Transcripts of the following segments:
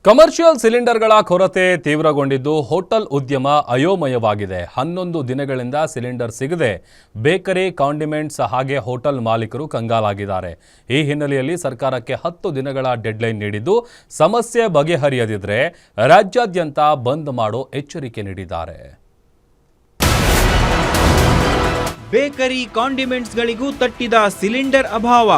Commercial ಸಿಲಿಂಡರ್ಗಳ ಕೊರತೆ ತೀವ್ರಗೊಂಡಿದ್ದು hotel ಉದ್ಯಮ ಅಯೋಮಯವಾಗಿದೆ. 11 ದಿನಗಳಿಂದ ಸಿಲಿಂಡರ್ ಸಿಗದೆ ಬೇಕರಿ, ಕಾಂಡಿಮೆಂಟ್ಸ್ ಹಾಗೆ ಹೋಟೆಲ್ ಮಾಲೀಕರು ಕಂಗಾಲಾಗಿದ್ದಾರೆ. ಈ ಹಿನ್ನೆಲೆಯಲ್ಲಿ ಸರ್ಕಾರಕ್ಕೆ 10 ದಿನಗಳ ಡೆಡ್ಲೈನ್ ನೀಡಿದ್ದು ಸಮಸ್ಯೆ ಬಗೆಹರಿಯದಿದ್ದರೆ ರಾಜ್ಯಾದ್ಯಂತ ಬಂದ್ ಮಾಡೋ ಎಚ್ಚರಿಕೆ ನೀಡಿದ್ದಾರೆ. ಬೇಕರಿ, ಕಾಂಡಿಮೆಂಟ್ಸ್ಗಳಿಗೂ ತಟ್ಟಿದ ಸಿಲಿಂಡರ್ ಅಭಾವ.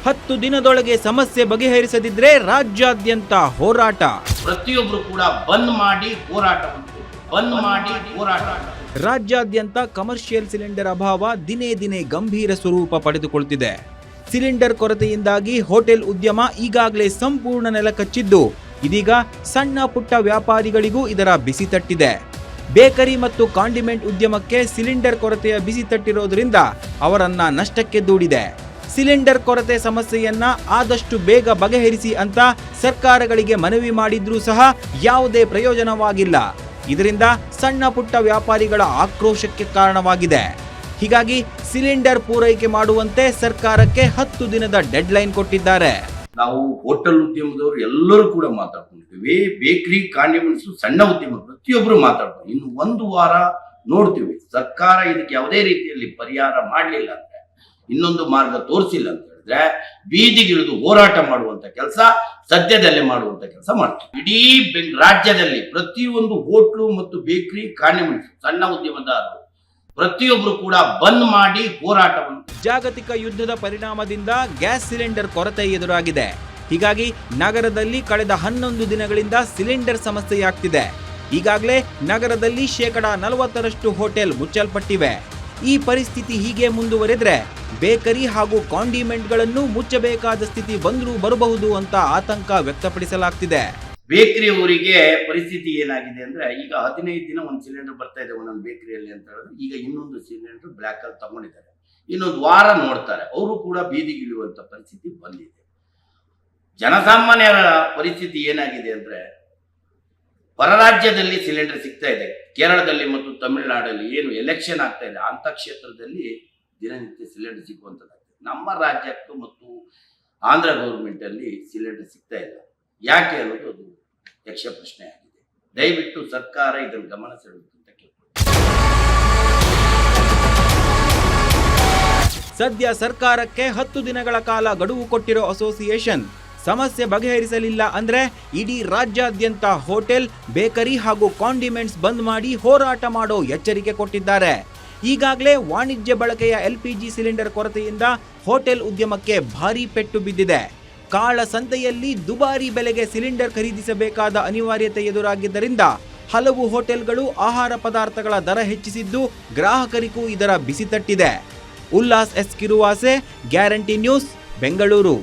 10 ದಿನದೊಳಗೆ ಸಮಸ್ಯೆ ಬಗೆಹರಿಸದಿದ್ರೆ ರಾಜ್ಯಾದ್ಯಂತ ಹೋರಾಟ. ಪ್ರತಿಯೊಬ್ಬರು ಕೂಡ ಬಂದ್ ಮಾಡಿ ಹೋರಾಟ. ರಾಜ್ಯಾದ್ಯಂತ ಕಮರ್ಷಿಯಲ್ ಸಿಲಿಂಡರ್ ಅಭಾವ ದಿನೇ ದಿನೇ ಗಂಭೀರ ಸ್ವರೂಪ ಪಡೆದುಕೊಳ್ಳುತ್ತಿದೆ. ಸಿಲಿಂಡರ್ ಕೊರತೆಯಿಂದಾಗಿ ಹೋಟೆಲ್ ಉದ್ಯಮ ಈಗಾಗಲೇ ಸಂಪೂರ್ಣ ನೆಲಕಚ್ಚಿದ್ದು, ಇದೀಗ ಸಣ್ಣ ಪುಟ್ಟ ವ್ಯಾಪಾರಿಗಳಿಗೂ ಇದರ ಬಿಸಿ ತಟ್ಟಿದೆ. ಬೇಕರಿ ಮತ್ತು ಕಾಂಡಿಮೆಂಟ್ ಉದ್ಯಮಕ್ಕೆ ಸಿಲಿಂಡರ್ ಕೊರತೆಯ ಬಿಸಿ ತಟ್ಟಿರೋದ್ರಿಂದ ಅವರನ್ನ ನಷ್ಟಕ್ಕೆ ದೂಡಿದೆ. ಸಿಲಿಂಡರ್ ಕೊರತೆ ಸಮಸ್ಯೆಯನ್ನ ಆದಷ್ಟು ಬೇಗ ಬಗೆಹರಿಸಿ ಅಂತ ಸರ್ಕಾರಗಳಿಗೆ ಮನವಿ ಮಾಡಿದ್ರೂ ಸಹ ಯಾವುದೇ ಪ್ರಯೋಜನವಾಗಿಲ್ಲ. ಇದರಿಂದ ಸಣ್ಣ ಪುಟ್ಟ ವ್ಯಾಪಾರಿಗಳ ಆಕ್ರೋಶಕ್ಕೆ ಕಾರಣವಾಗಿದೆ. ಹೀಗಾಗಿ ಸಿಲಿಂಡರ್ ಪೂರೈಕೆ ಮಾಡುವಂತೆ ಸರ್ಕಾರಕ್ಕೆ 10 ದಿನದ ಡೆಡ್ಲೈನ್ ಕೊಟ್ಟಿದ್ದಾರೆ. ನಾವು ಹೋಟೆಲ್ ಉದ್ಯಮದವರು ಎಲ್ಲರೂ ಕೂಡ ಮಾತಾಡ್ಕೊಂಡಿದ್ದೀವಿ. ಬೇಕರಿ, ಕಾಂಡಿಮೆಂಟ್ಸ್, ಸಣ್ಣ ಉದ್ಯಮ ಪ್ರತಿಯೊಬ್ಬರು ಮಾತಾಡ್ತೀವಿ. ಇನ್ನು 1 ವಾರ ನೋಡ್ತೀವಿ. ಸರ್ಕಾರ ಇದಕ್ಕೆ ಯಾವುದೇ ರೀತಿಯಲ್ಲಿ ಪರಿಹಾರ ಮಾಡಲಿಲ್ಲ ಅಂದ್ರೆ, ಇನ್ನೊಂದು ಮಾರ್ಗ ತೋರಿಸಿಲ್ಲ ಅಂತ ಹೇಳಿದ್ರೆ ಬೀದಿಗಿಳಿದು ಹೋರಾಟ ಮಾಡುವಂತ ಕೆಲಸ ಸದ್ಯದಲ್ಲೇ ಮಾಡುವಂತ ಕೆಲಸ ಮಾಡ್ತೀವಿ. ಇಡೀ ರಾಜ್ಯದಲ್ಲಿ ಪ್ರತಿಯೊಂದು ಹೋಟ್ಲು ಮತ್ತು ಬೇಕರಿ, ಕಾಂಡಿಮೆಂಟ್ಸ್, ಸಣ್ಣ ಉದ್ಯಮದಾರರು ಪ್ರತಿಯೊಬ್ಬರು ಕೂಡ ಬಂದ್ ಮಾಡಿ ಹೋರಾಟವನ್ನು. ಜಾಗತಿಕ ಯುದ್ಧದ ಪರಿಣಾಮದಿಂದ ಗ್ಯಾಸ್ ಸಿಲಿಂಡರ್ ಕೊರತೆ ಎದುರಾಗಿದೆ. ಹೀಗಾಗಿ ನಗರದಲ್ಲಿ ಕಳೆದ 11 ದಿನಗಳಿಂದ ಸಿಲಿಂಡರ್ ಸಮಸ್ಯೆಯಾಗ್ತಿದೆ. ಈಗಾಗಲೇ ನಗರದಲ್ಲಿ 40% ಹೋಟೆಲ್ ಮುಚ್ಚಲ್ಪಟ್ಟಿವೆ. ಈ ಪರಿಸ್ಥಿತಿ ಹೀಗೆ ಮುಂದುವರೆದ್ರೆ ಬೇಕರಿ ಹಾಗೂ ಕಾಂಡಿಮೆಂಟ್ಗಳನ್ನು ಮುಚ್ಚಬೇಕಾದ ಸ್ಥಿತಿ ಬರಬಹುದು ಅಂತ ಆತಂಕ ವ್ಯಕ್ತಪಡಿಸಲಾಗ್ತಿದೆ. ಬೇಕರಿ ಅವರಿಗೆ ಪರಿಸ್ಥಿತಿ ಏನಾಗಿದೆ ಅಂದ್ರೆ, ಈಗ 15 ದಿನ ಒಂದು ಸಿಲಿಂಡರ್ ಬರ್ತಾ ಇದೆ ಒಂದೊಂದು ಬೇಕರಿಯಲ್ಲಿ ಅಂತ ಹೇಳಿದ್ರೆ, ಈಗ ಇನ್ನೊಂದು ಸಿಲಿಂಡರ್ ಬ್ಲ್ಯಾಕ್ ಅಲ್ಲಿ ತಗೊಂಡಿದ್ದಾರೆ. ಇನ್ನೊಂದು ವಾರ ನೋಡ್ತಾರೆ, ಅವರು ಕೂಡ ಬೀದಿಗಿಳಿಯುವಂತ ಪರಿಸ್ಥಿತಿ ಬಂದಿದೆ. ಜನಸಾಮಾನ್ಯರ ಪರಿಸ್ಥಿತಿ ಏನಾಗಿದೆ ಅಂದ್ರೆ, ಹೊರ ರಾಜ್ಯದಲ್ಲಿ ಸಿಲಿಂಡರ್ ಸಿಗ್ತಾ ಇದೆ. ಕೇರಳದಲ್ಲಿ ಮತ್ತು ತಮಿಳುನಾಡಲ್ಲಿ ಏನು ಎಲೆಕ್ಷನ್ ಆಗ್ತಾ ಇದೆ ಅಂತ ಕ್ಷೇತ್ರದಲ್ಲಿ ದಿನನಿತ್ಯ ಸಿಲಿಂಡರ್ ಸಿಗುವಂಥದ್ದಾಗಿದೆ. ನಮ್ಮ ರಾಜ್ಯಕ್ಕೂ ಮತ್ತು ಆಂಧ್ರ ಗೌರ್ಮೆಂಟ್ ಅಲ್ಲಿ ಸಿಲಿಂಡರ್ ಸಿಗ್ತಾ ಇಲ್ಲ. ಯಾಕೆ ಅನ್ನೋದು ಅದು ಯಕ್ಷ ಪ್ರಶ್ನೆ ಆಗಿದೆ. ದಯವಿಟ್ಟು ಸರ್ಕಾರ ಇದನ್ನು ಗಮನ ಸೆಳೆಯುವಂತ ಕೇಳ್ಕೊಳ್ಳಿ. ಸದ್ಯ ಸರ್ಕಾರಕ್ಕೆ 10 ದಿನಗಳ ಕಾಲ ಗಡುವು ಕೊಟ್ಟಿರೋ ಅಸೋಸಿಯೇಷನ್ ಸಮಸ್ಯೆ ಬಗೆಹರಿಸಲಿಲ್ಲ ಅಂದ್ರೆ ಇಡೀ ರಾಜ್ಯಾದ್ಯಂತ ಹೋಟೆಲ್, ಬೇಕರಿ ಹಾಗೂ ಕಾಂಡಿಮೆಂಟ್ಸ್ ಬಂದ್ ಮಾಡಿ ಹೋರಾಟ ಮಾಡೋ ಎಚ್ಚರಿಕೆ ಕೊಟ್ಟಿದ್ದಾರೆ. ಈಗಾಗಲೇ ವಾಣಿಜ್ಯ ಬಳಕೆಯ LPG ಸಿಲಿಂಡರ್ ಕೊರತೆಯಿಂದ ಹೋಟೆಲ್ ಉದ್ಯಮಕ್ಕೆ ಭಾರೀ ಪೆಟ್ಟು ಬಿದ್ದಿದೆ. ಕಾಳಸಂತೆಯಲ್ಲಿ ದುಬಾರಿ ಬೆಲೆಗೆ ಸಿಲಿಂಡರ್ ಖರೀದಿಸಬೇಕಾದ ಅನಿವಾರ್ಯತೆ ಎದುರಾಗಿದ್ದರಿಂದ ಹಲವು ಹೋಟೆಲ್ಗಳು ಆಹಾರ ಪದಾರ್ಥಗಳ ದರ ಹೆಚ್ಚಿಸಿದ್ದು ಗ್ರಾಹಕರಿಗೂ ಇದರ ಬಿಸಿ ತಟ್ಟಿದೆ. Ullas S Kiruvase, guarantee news, Bengaluru.